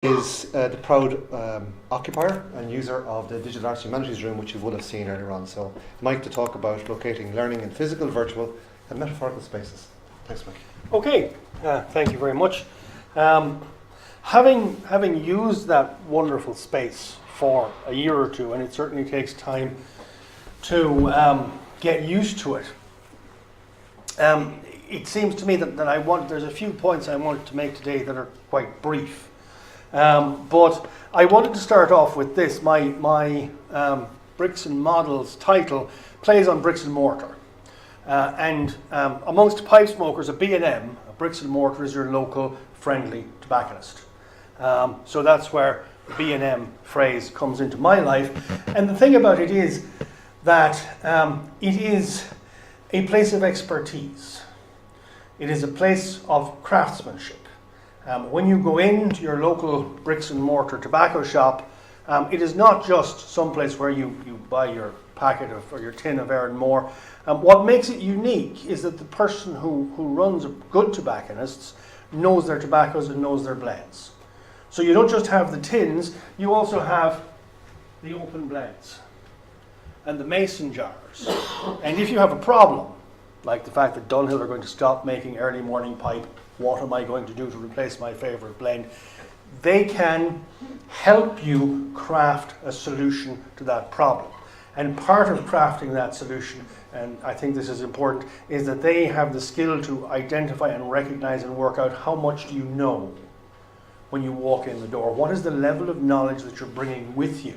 Is the proud occupier and user of the Digital Arts Humanities room, which you would have seen earlier on. So Mike to talk about locating learning in physical, virtual and metaphorical spaces. Thanks, Mike. Okay, thank you very much. Having used that wonderful space for a year or two, and it certainly takes time to get used to it, it seems to me that there's a few points I wanted to make today that are quite brief. But I wanted to start off with this. My Bricks and Models title plays on bricks and mortar. And amongst pipe smokers, a B&M, a bricks and mortar, is your local friendly tobacconist. So that's where the B&M phrase comes into my life. And the thing about it is that it is a place of expertise. It is a place of craftsmanship. When you go into your local bricks and mortar tobacco shop, it is not just some place where you buy your packet of, or your tin of Aaron Moore. What makes it unique is that the person who runs a good tobacconist knows their tobaccos and knows their blends. So you don't just have the tins, you also have the open blends and the mason jars. And if you have a problem, like the fact that Dunhill are going to stop making early morning pipe, what am I going to do to replace my favourite blend? They can help you craft a solution to that problem. And part of crafting that solution, and I think this is important, is that they have the skill to identify and recognise and work out how much do you know when you walk in the door. What is the level of knowledge that you're bringing with you?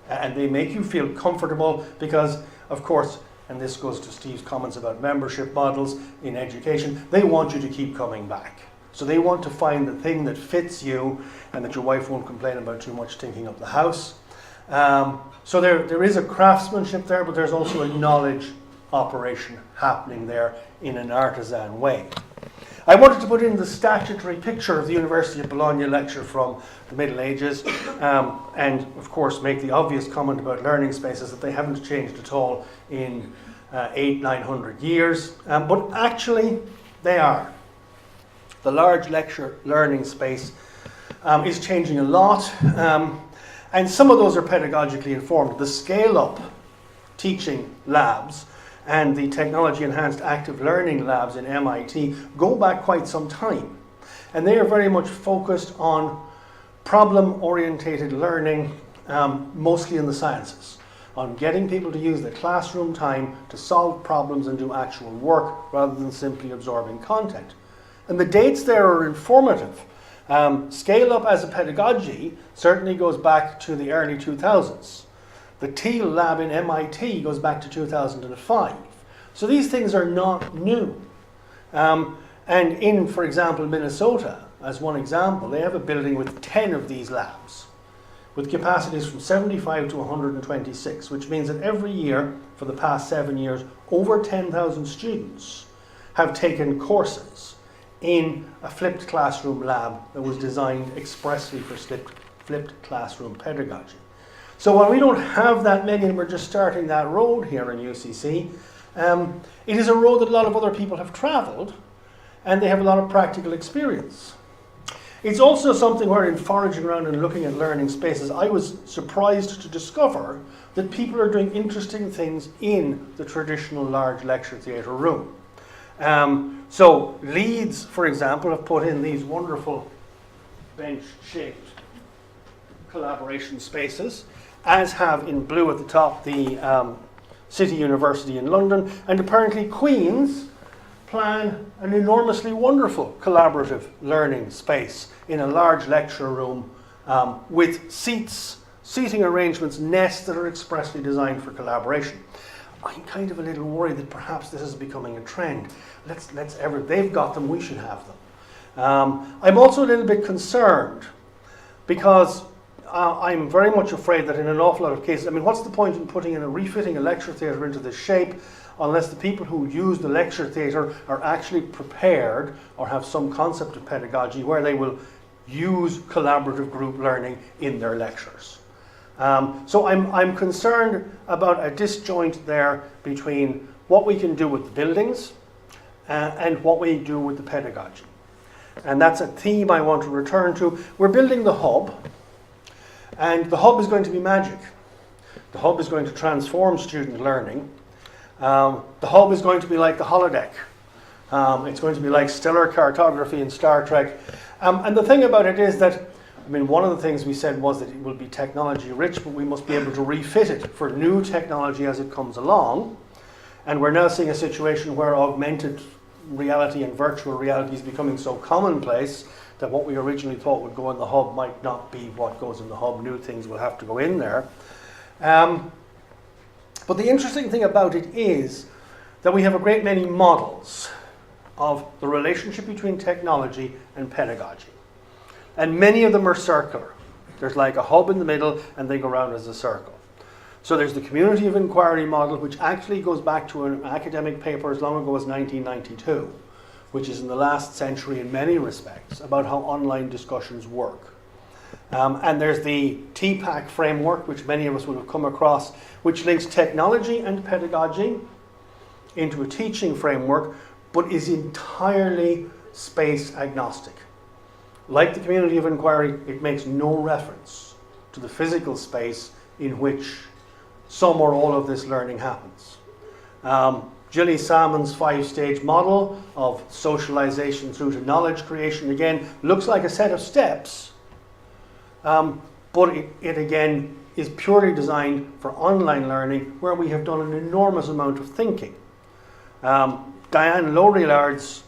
And they make you feel comfortable because, of course, and this goes to Steve's comments about membership models in education, they want you to keep coming back. So they want to find the thing that fits you and that your wife won't complain about too much tinking up the house. So there is a craftsmanship there, but there's also a knowledge operation happening there in an artisan way. I wanted to put in the statutory picture of the University of Bologna lecture from the Middle Ages, and of course make the obvious comment about learning spaces that they haven't changed at all in 800-900 years, but actually they are. The large lecture learning space is changing a lot, and some of those are pedagogically informed. The scale-up teaching labs and the technology-enhanced active learning labs in MIT go back quite some time. And they are very much focused on problem-orientated learning, mostly in the sciences, on getting people to use their classroom time to solve problems and do actual work rather than simply absorbing content. And the dates there are informative. Scale up as a pedagogy certainly goes back to the early 2000s. The Teal lab in MIT goes back to 2005. So these things are not new. And in, for example, Minnesota, as one example, they have a building with 10 of these labs, with capacities from 75 to 126, which means that every year for the past 7 years, over 10,000 students have taken courses in a flipped classroom lab that was designed expressly for flipped classroom pedagogy. So while we don't have that many and we're just starting that road here in UCC, it is a road that a lot of other people have travelled and they have a lot of practical experience. It's also something where in foraging around and looking at learning spaces, I was surprised to discover that people are doing interesting things in the traditional large lecture theatre room. So Leeds, for example, have put in these wonderful bench-shaped collaboration spaces, as have in blue at the top the City University in London, and apparently Queen's plan an enormously wonderful collaborative learning space in a large lecture room with seating arrangements, nests that are expressly designed for collaboration. I'm kind of a little worried that perhaps this is becoming a trend. They've got them, we should have them. I'm also a little bit concerned because I'm very much afraid that in an awful lot of cases, what's the point in refitting a lecture theatre into this shape unless the people who use the lecture theatre are actually prepared or have some concept of pedagogy where they will use collaborative group learning in their lectures. So I'm concerned about a disjoint there between what we can do with the buildings and what we do with the pedagogy. And that's a theme I want to return to. We're building the hub, and the hub is going to be magic. The hub is going to transform student learning. The hub is going to be like the holodeck. It's going to be like stellar cartography in Star Trek. And the thing about it is that, I mean, one of the things we said was that it will be technology rich, but we must be able to refit it for new technology as it comes along. And we're now seeing a situation where augmented reality and virtual reality is becoming so commonplace that what we originally thought would go in the hub might not be what goes in the hub. New things will have to go in there. But the interesting thing about it is that we have a great many models of the relationship between technology and pedagogy. And many of them are circular. There's like a hub in the middle and they go around as a circle. So there's the community of inquiry model, which actually goes back to an academic paper as long ago as 1992, which is in the last century in many respects, about how online discussions work. And there's the TPAC framework, which many of us will have come across, which links technology and pedagogy into a teaching framework, but is entirely space agnostic. Like the community of inquiry, it makes no reference to the physical space in which some or all of this learning happens. Gilly Salmon's 5-stage model of socialization through to knowledge creation, again, looks like a set of steps, but it again is purely designed for online learning, where we have done an enormous amount of thinking. Diane Lorillard's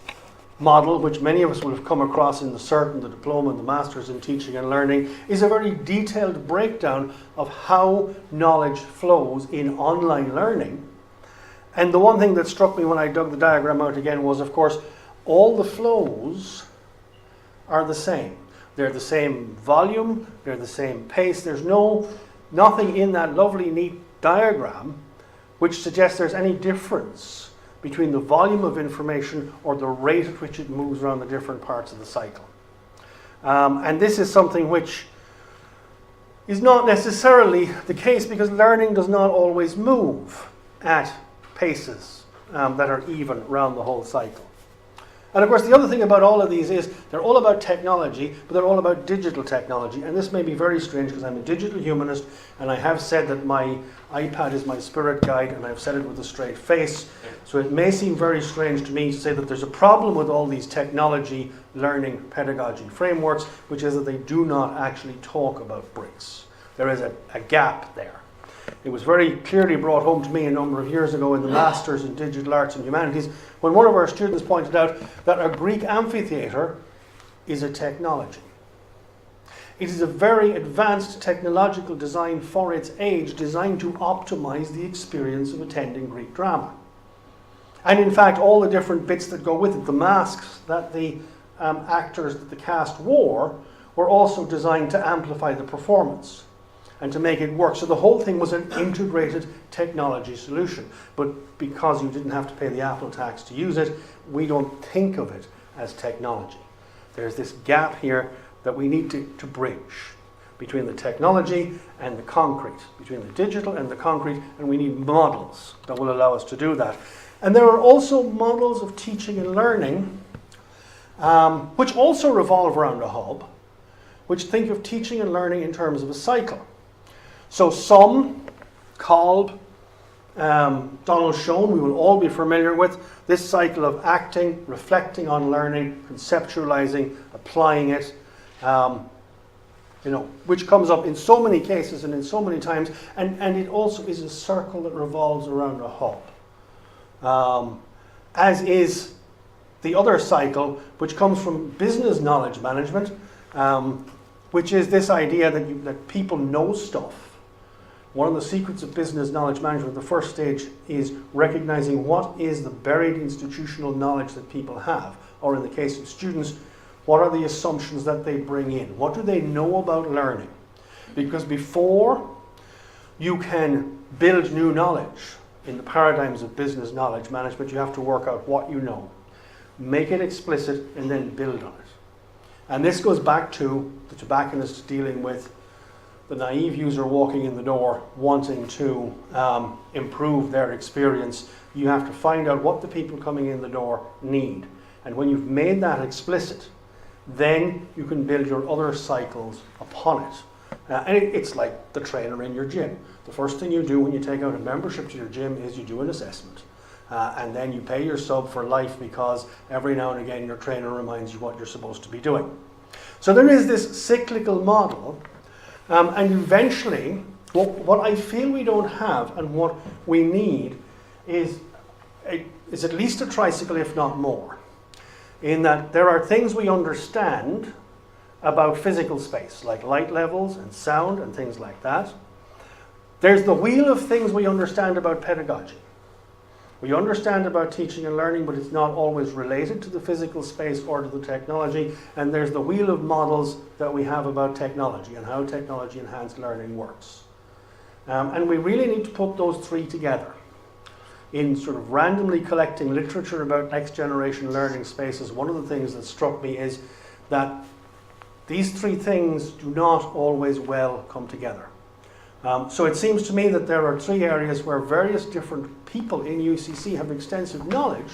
model, which many of us will have come across in the cert and the diploma and the masters in teaching and learning, is a very detailed breakdown of how knowledge flows in online learning. And the one thing that struck me when I dug the diagram out again was, of course, all the flows are the same. They're the same volume, they're the same pace. There's nothing in that lovely, neat diagram which suggests there's any difference between the volume of information or the rate at which it moves around the different parts of the cycle. And this is something which is not necessarily the case, because learning does not always move at paces that are even around the whole cycle. And of course, the other thing about all of these is they're all about technology, but they're all about digital technology. And this may be very strange because I'm a digital humanist, and I have said that my iPad is my spirit guide, and I've said it with a straight face. So it may seem very strange to me to say that there's a problem with all these technology learning pedagogy frameworks, which is that they do not actually talk about bricks. There is a gap there. It was very clearly brought home to me a number of years ago in the Masters in Digital Arts and Humanities, when one of our students pointed out that a Greek amphitheatre is a technology. It is a very advanced technological design for its age, designed to optimize the experience of attending Greek drama. And in fact, all the different bits that go with it, the masks that the actors, that the cast wore, were also designed to amplify the performance and to make it work. So the whole thing was an integrated technology solution. But because you didn't have to pay the Apple tax to use it, we don't think of it as technology. There's this gap here that we need to bridge between the technology and the concrete, between the digital and the concrete, and we need models that will allow us to do that. And there are also models of teaching and learning which also revolve around a hub, which think of teaching and learning in terms of a cycle. So some, Kolb, Donald Schoen, we will all be familiar with this cycle of acting, reflecting on learning, conceptualizing, applying it, which comes up in so many cases and in so many times, and it also is a circle that revolves around a hub. As is the other cycle, which comes from business knowledge management, which is this idea that people know stuff. One of the secrets of business knowledge management, the first stage, is recognizing what is the buried institutional knowledge that people have, or in the case of students, what are the assumptions that they bring in? What do they know about learning? Because before you can build new knowledge in the paradigms of business knowledge management, you have to work out what you know, make it explicit, and then build on it. And this goes back to the tobacconist dealing with the naive user walking in the door wanting to improve their experience. You have to find out what the people coming in the door need. And when you've made that explicit, then you can build your other cycles upon it. And it's like the trainer in your gym. The first thing you do when you take out a membership to your gym is you do an assessment. And then you pay your sub for life, because every now and again your trainer reminds you what you're supposed to be doing. So there is this cyclical model, and eventually what I feel we don't have and what we need is at least a tricycle, if not more, in that there are things we understand about physical space, like light levels and sound and things like that. There's the wheel of things we understand about pedagogy. We understand about teaching and learning, but it's not always related to the physical space or to the technology. And there's the wheel of models that we have about technology and how technology-enhanced learning works. And we really need to put those three together. In sort of randomly collecting literature about next-generation learning spaces, one of the things that struck me is that these three things do not always well come together. So it seems to me that there are three areas where various different people in UCC have extensive knowledge,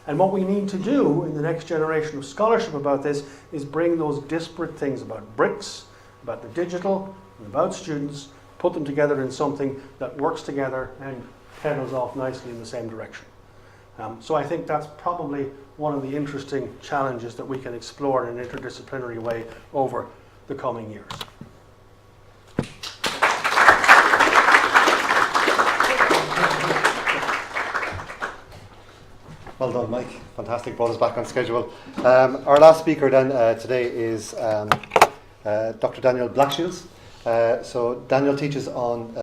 and what we need to do in the next generation of scholarship about this is bring those disparate things about bricks, about the digital, and about students, put them together in something that works together and pedals off nicely in the same direction. So I think that's probably one of the interesting challenges that we can explore in an interdisciplinary way over the coming years. Well done, Mike. Fantastic. Brought us back on schedule. Our last speaker then today is Dr. Daniel Blackshields. So Daniel teaches on